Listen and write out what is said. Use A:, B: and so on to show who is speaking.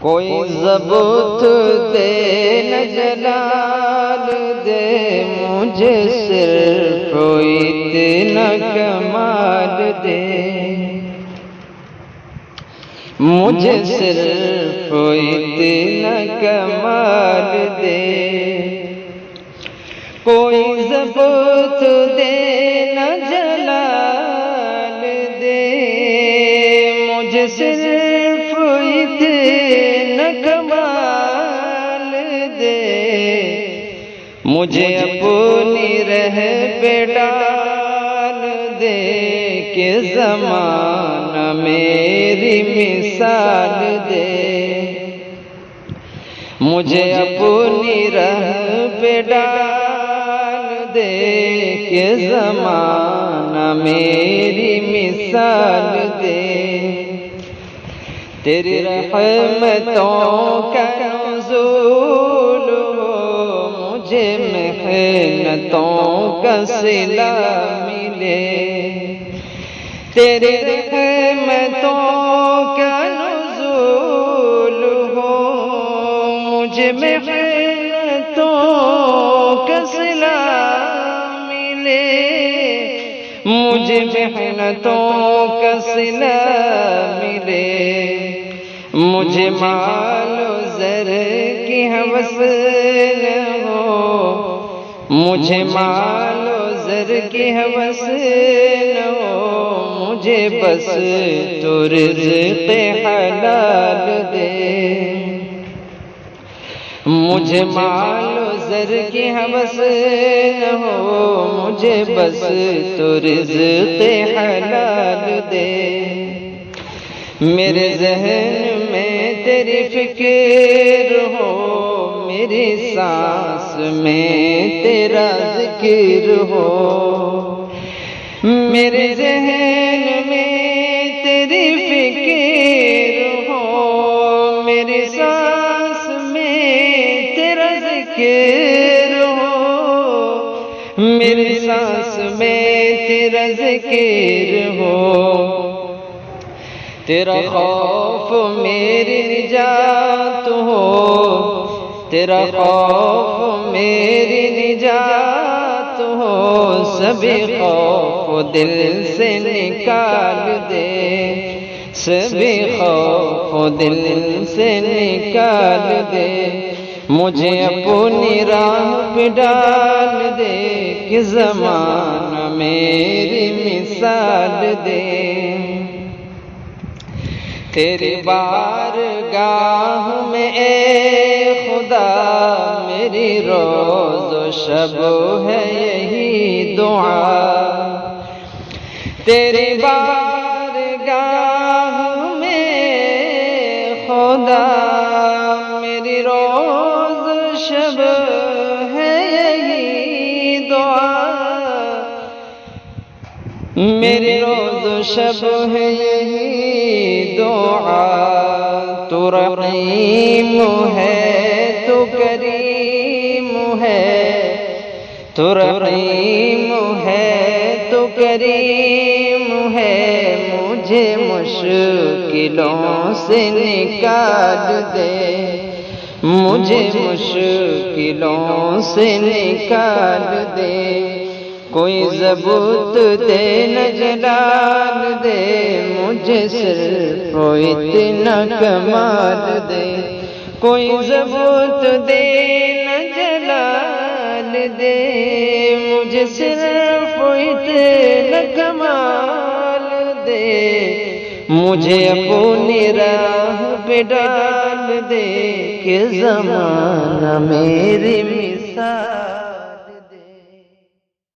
A: کوئی ضبط دے نہ جلال دے، مجھے صرف اتنا کمال دے، مجھے صرف اتنا کمال دے۔ کوئی ضبط دے نہ جلال دے، مجھے صرف اتنا کمال دے، مجھے اپنی رہ پہ ڈال دے کہ زمانہ میری مثال دے، مجھے اپنی راہ پہ ڈال دے کہ زمانہ میری مثال دے۔ تیری رحمتوں کا نزول ہو، مجھے محنتوں کا صلہ ملے، تیری رحمتوں کا نزول ہو، مجھے محنتوں کا صلہ ملے، مجھے محنتوں کا صلہ ملے، مجھے مال و زر کی ہوس نہ ہو، مجھے مال و زر کی ہوس نہ ہو، مجھے بس تو رزق حلال دے، مجھے مال و زر کی ہوس نہ ہو، مجھے بس تو رزق حلال دے۔ میرے ذہن میں تیری فکر ہو، میری سانس میں تیرا ذکر ہو، میرے ذہن میں تیری فکر ہو، میری سانس میں تیرا ذکر ہو، میری سانس میں تیرا ذکر ہو، تیرا خوف میری نجات ہو، تیرا خوف میری نجات ہو، سبھی خوف دل سے نکال دے، سبھی خوف دل سے نکال دے، مجھے اپنی راہ پہ ڈال دے کہ زمانہ میری مثال دے۔ تیری بارگاہ میں اے خدا میری روز و شب ہے یہی دعا، تیری بارگاہ میں خدا میری روز و شب ہے یہی دعا، میری روز و شب ہے یہی دعا، تو رحیم ہے تو کریم ہے، تو رحیم ہے تو کریم ہے، مجھے مشکلوں سے نکال دے، مجھے مشکلوں سے نکال دے، کوئی ضبط دے نہ جلال دے، مجھے صرف اتنا کمال دے، کوئی ضبط دے نہ جلال دے، مجھے صرف اتنا کمال دے، مجھے اپنی راہ پہ ڈال دے کہ زمانہ میری مثال